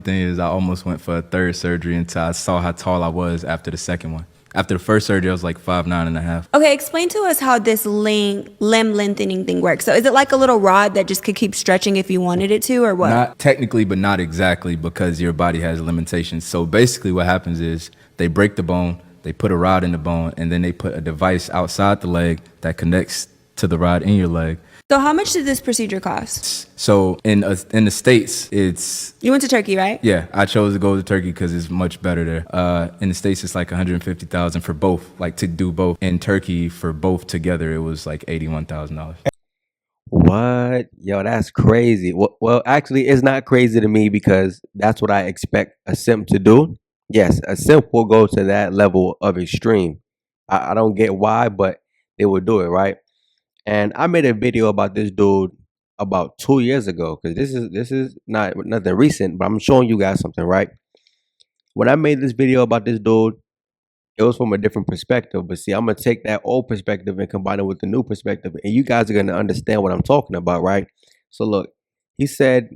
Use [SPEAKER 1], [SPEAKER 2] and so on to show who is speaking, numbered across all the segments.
[SPEAKER 1] Thing is, I almost went for a third surgery until I saw how tall I was after the second one. After the first surgery, I was like 5'9.5".
[SPEAKER 2] Okay, explain to us how this limb lengthening thing works. So is it like a little rod that just could keep stretching if you wanted it to, or what?
[SPEAKER 1] Not technically, but not exactly, because your body has limitations. So basically what happens is they break the bone, they put a rod in the bone, and then they put a device outside the leg that connects to the rod in your leg.
[SPEAKER 2] So how much did this procedure cost?
[SPEAKER 1] So in the States, it's...
[SPEAKER 2] You went to Turkey, right?
[SPEAKER 1] Yeah, I chose to go to Turkey because it's much better there. In the States, it's like 150,000 for both, like to do both. In Turkey, for both together, it was like $81,000.
[SPEAKER 3] What? Yo, that's crazy. Well, actually, it's not crazy to me because that's what I expect a simp to do. Yes, a simp will go to that level of extreme. I don't get why, but they will do it, right? And I made a video about this dude about 2 years ago because this is not nothing recent, but I'm showing you guys something, right? When I made this video about this dude, it was from a different perspective. But see, I'm gonna take that old perspective and combine it with the new perspective, and you guys are gonna understand what I'm talking about, right? So look, he said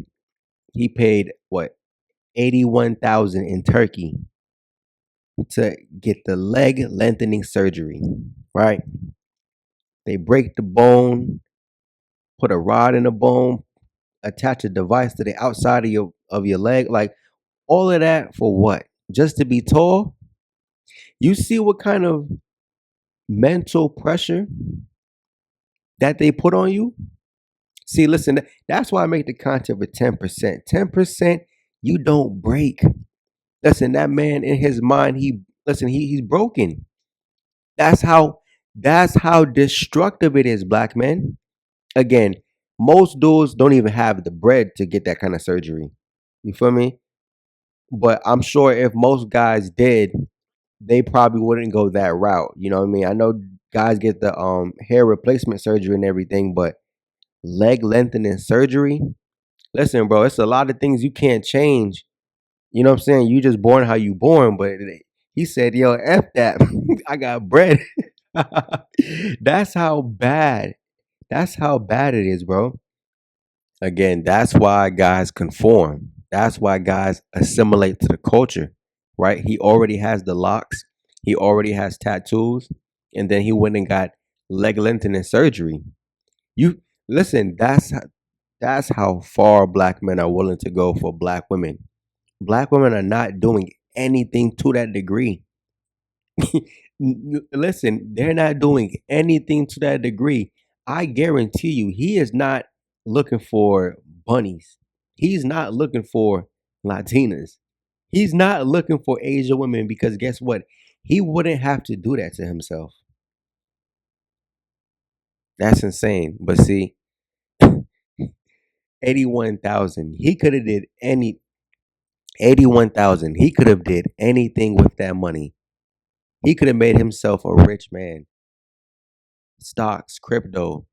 [SPEAKER 3] he paid what 81,000 in Turkey to get the leg lengthening surgery, right? They break the bone, put a rod in the bone, attach a device to the outside of your leg, like all of that for what? Just to be tall? You see what kind of mental pressure that they put on you? See, listen, that's why I make the content with 10%. 10%, you don't break. Listen, that man in his mind, he's broken. That's how destructive it is, black men. Again, most dudes don't even have the bread to get that kind of surgery. You feel me? But I'm sure if most guys did, they probably wouldn't go that route. You know what I mean? I know guys get the hair replacement surgery and everything, but leg lengthening surgery. Listen, bro, it's a lot of things you can't change. You know what I'm saying? You just born how you born, but he said, "Yo, f that. I got bread." That's how bad. That's how bad it is, bro. Again, that's why guys conform. That's why guys assimilate to the culture, right? He already has the locks. He already has tattoos, and then he went and got leg lengthening surgery. You listen. That's how far black men are willing to go for black women. Black women are not doing anything to that degree. Listen, they're not doing anything to that degree. I guarantee you, he is not looking for bunnies. He's not looking for Latinas. He's not looking for Asian women because guess what? He wouldn't have to do that to himself. That's insane. But see, 81,000. He could have did any 81,000. He could have did anything with that money. He could have made himself a rich man. Stocks, crypto,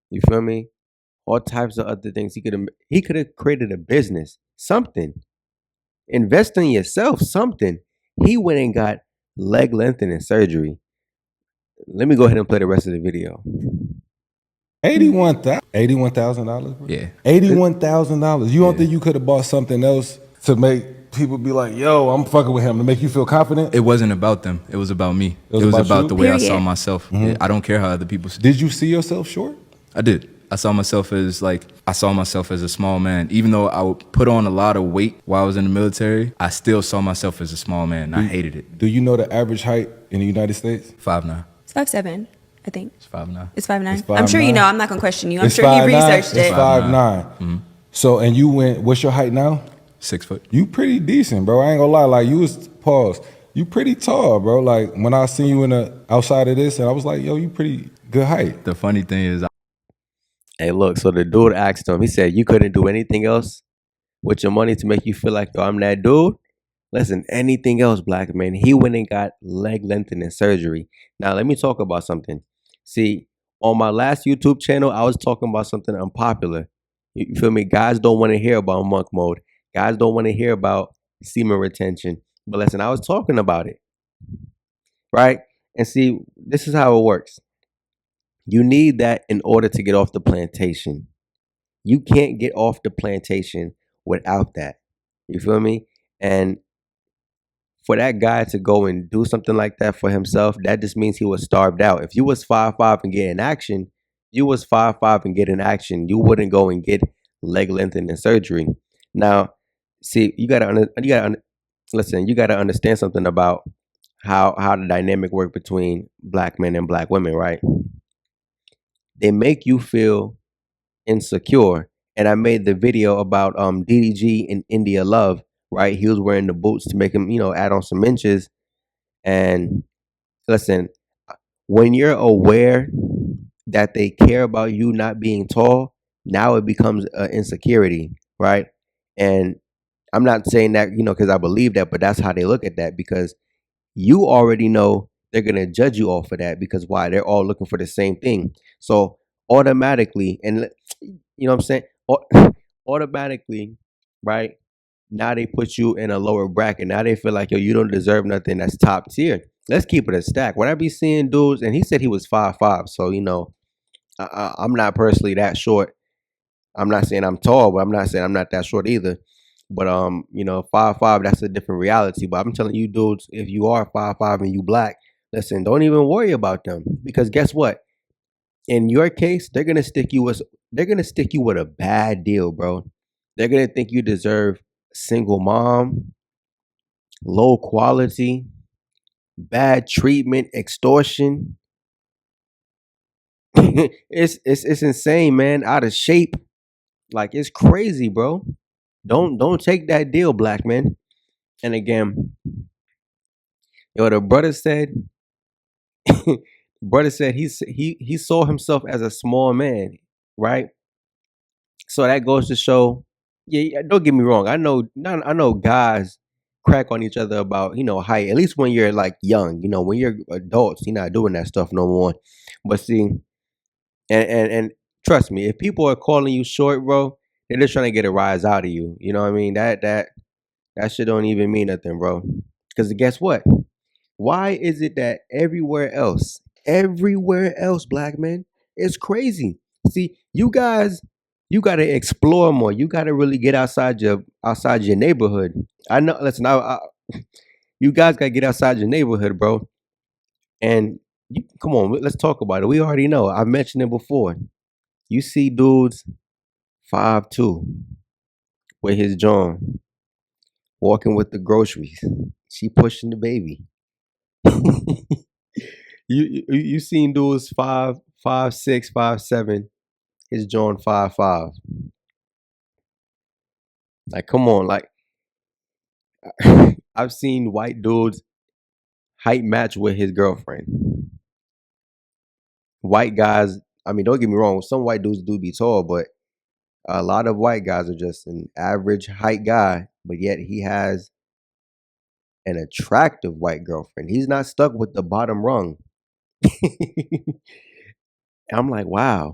[SPEAKER 3] you feel me? All types of other things. He could have created a business, something. Invest in yourself, something. He went and got leg lengthening surgery. Let me go ahead and play the rest of the video.
[SPEAKER 4] $81,000, bro.
[SPEAKER 1] Yeah.
[SPEAKER 4] $81,000. You don't think you could have bought something else to make people be like, "Yo, I'm fucking with him," to make you feel confident?
[SPEAKER 1] It wasn't about them. It was about me.
[SPEAKER 4] It was
[SPEAKER 1] It was
[SPEAKER 4] about
[SPEAKER 1] about
[SPEAKER 4] you?
[SPEAKER 1] the way I saw
[SPEAKER 2] Period.
[SPEAKER 1] myself. Yeah, I don't care how other people see.
[SPEAKER 4] Did you see yourself short?
[SPEAKER 1] I did. I saw myself as a small man. Even though I would put on a lot of weight while I was in the military, I still saw myself as a small man. I hated it.
[SPEAKER 4] Do you know the average height in the United States?
[SPEAKER 1] 5'9".
[SPEAKER 2] It's 5'7", I think.
[SPEAKER 1] It's 5'9".
[SPEAKER 2] It's 5'9".
[SPEAKER 4] It's
[SPEAKER 2] I'm sure you
[SPEAKER 4] 5'9".
[SPEAKER 2] know. I'm not gonna question you. I'm
[SPEAKER 4] It's
[SPEAKER 2] sure you
[SPEAKER 4] 5'9".
[SPEAKER 2] researched
[SPEAKER 4] It's
[SPEAKER 2] it.
[SPEAKER 4] 5'9". So, and you went. What's your height now?
[SPEAKER 1] 6 foot.
[SPEAKER 4] You pretty decent, bro. I ain't gonna lie. Like you was pause. You pretty tall, bro. Like when I seen you in the outside of this, and I was like, "Yo, you pretty good height."
[SPEAKER 1] The funny thing is,
[SPEAKER 3] Hey, look, so the dude asked him, he said, "You couldn't do anything else with your money to make you feel like, yo, I'm that dude?" Listen, anything else, black man. He went and got leg lengthening surgery. Now, let me talk about something. See, on my last YouTube channel, I was talking about something unpopular. You feel me? Guys don't want to hear about monk mode. Guys don't want to hear about semen retention. But listen, I was talking about it, right? And see, this is how it works. You need that in order to get off the plantation. You can't get off the plantation without that. You feel me? And for that guy to go and do something like that for himself, that just means he was starved out. If you was 5'5" and get in action, you was 5'5" and get in action. You wouldn't go and get leg lengthening surgery. Now, see, listen. You gotta understand something about how the dynamic work between black men and black women, right? They make you feel insecure. And I made the video about DDG and India Love, right? He was wearing the boots to make him, add on some inches. And listen, when you're aware that they care about you not being tall, now it becomes an insecurity, right? And I'm not saying that, because I believe that, but that's how they look at that because you already know they're going to judge you off of that because why? They're all looking for the same thing. So automatically, and you know what I'm saying? Automatically, right? Now they put you in a lower bracket. Now they feel like, yo, you don't deserve nothing that's top tier. Let's keep it a stack. When I be seeing dudes, and he said he was 5'5", so I'm not personally that short. I'm not saying I'm tall, but I'm not saying I'm not that short either. But 5'5", that's a different reality. But I'm telling you, dudes, if you are 5'5" and you black, listen, don't even worry about them because guess what? In your case, they're gonna stick you with a bad deal, bro. They're gonna think you deserve single mom, low quality, bad treatment, extortion. It's insane, man. Out of shape, like it's crazy, bro. Don't take that deal, black man. And again, the brother said, he saw himself as a small man, right? So that goes to show, yeah. Don't get me wrong. I know guys crack on each other about height. At least when you're like young, when you're adults, you're not doing that stuff no more. But see, and trust me, if people are calling you short, bro, they're just trying to get a rise out of you. You know what I mean? That shit don't even mean nothing, bro. Because guess what? Why is it that everywhere else, black men, it's crazy. See, you gotta explore more. You gotta really get outside your neighborhood. I know. Listen, you guys gotta get outside your neighborhood, bro. And come on, let's talk about it. We already know. I mentioned it before. You see dudes 5'2" with his John walking with the groceries. She pushing the baby. You seen dudes 5'6", 5'7", his John 5'5". Like, come on, like I've seen white dudes height match with his girlfriend. White guys, I mean, don't get me wrong, some white dudes do be tall, but a lot of white guys are just an average height guy, but yet he has an attractive white girlfriend. He's not stuck with the bottom rung. I'm like, wow.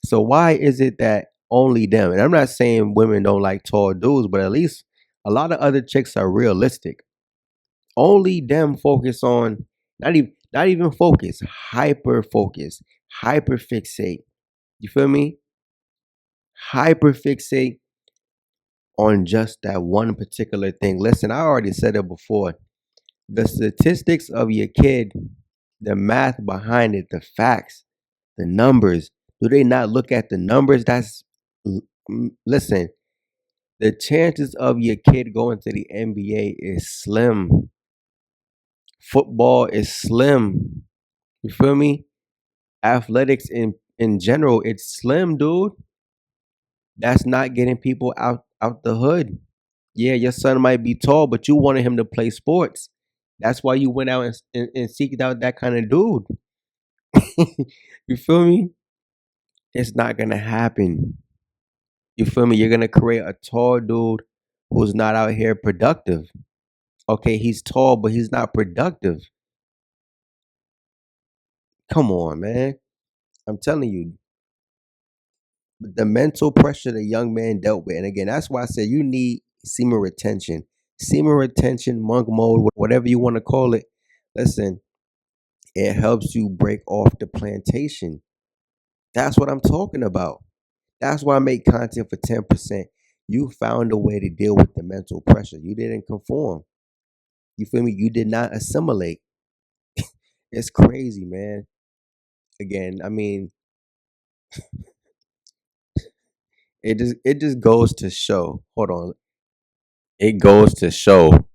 [SPEAKER 3] So why is it that only them? And I'm not saying women don't like tall dudes, but at least a lot of other chicks are realistic. Only them focus on not even focus, hyper focus, hyper fixate. You feel me? Hyper fixate on just that one particular thing. Listen, I already said it before. The statistics of your kid, the math behind it, the facts, the numbers. Do they not look at the numbers? Listen, the chances of your kid going to the NBA is slim. Football is slim. You feel me? Athletics in general, it's slim, dude. That's not getting people out the hood. Yeah, your son might be tall, but you wanted him to play sports. That's why you went out and seeked out that kind of dude. You feel me? It's not gonna happen. You feel me? You're gonna create a tall dude who's not out here productive. Okay, he's tall, but he's not productive. Come on, man. I'm telling you, the mental pressure the young man dealt with. And again, that's why I said you need semen retention. Semen retention, monk mode, whatever you want to call it. Listen, it helps you break off the plantation. That's what I'm talking about. That's why I make content for 10%. You found a way to deal with the mental pressure. You didn't conform. You feel me? You did not assimilate. It's crazy, man. Again, I mean, it just goes to show. Hold on. It goes to show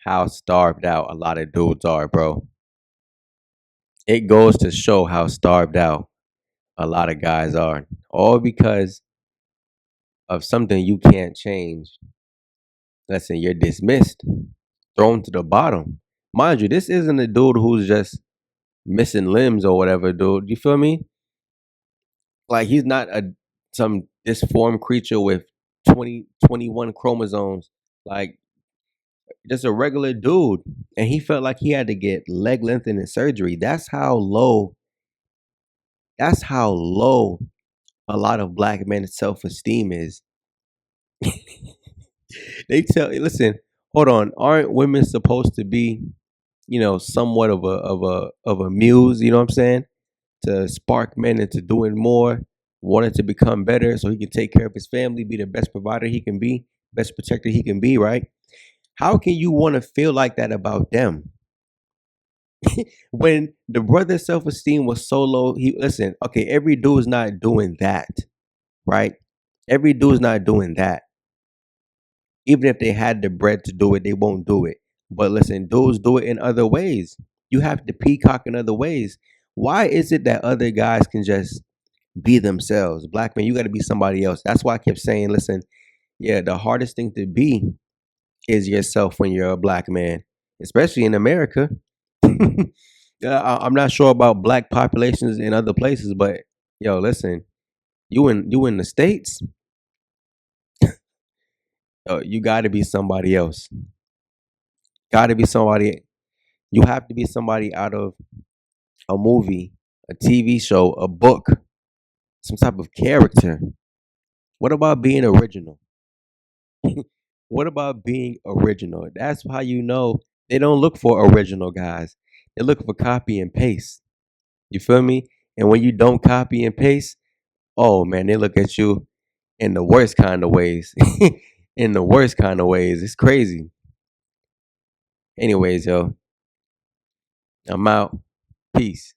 [SPEAKER 3] how starved out a lot of dudes are, bro. It goes to show how starved out a lot of guys are. All because of something you can't change. Listen, you're dismissed, thrown to the bottom. Mind you, this isn't a dude who's just missing limbs or whatever, dude. You feel me? Like he's not a some disformed creature with 21 chromosomes. Like just a regular dude. And he felt like he had to get leg lengthening surgery. That's how low a lot of black men's self-esteem is. They listen, hold on, aren't women supposed to be, somewhat of a muse, you know what I'm saying? To spark men into doing more, wanting to become better so he can take care of his family, be the best provider he can be, best protector he can be, right? How can you want to feel like that about them? When the brother's self-esteem was so low, he listen, okay, every dude's not doing that, right? Every dude's not doing that. Even if they had the bread to do it, they won't do it. But listen, dudes do it in other ways. You have to peacock in other ways. Why is it that other guys can just be themselves? Black man, you got to be somebody else. That's why I kept saying, listen, yeah, the hardest thing to be is yourself when you're a black man, especially in America. I'm not sure about black populations in other places, but yo, listen, you in the states, you got to be somebody else. Got to be somebody. You have to be somebody out of a movie, a TV show, a book, some type of character. What about being original? What about being original? That's how you know they don't look for original guys. They look for copy and paste. You feel me? And when you don't copy and paste, oh man, they look at you in the worst kind of ways. In the worst kind of ways. It's crazy. Anyways, yo, I'm out. Peace.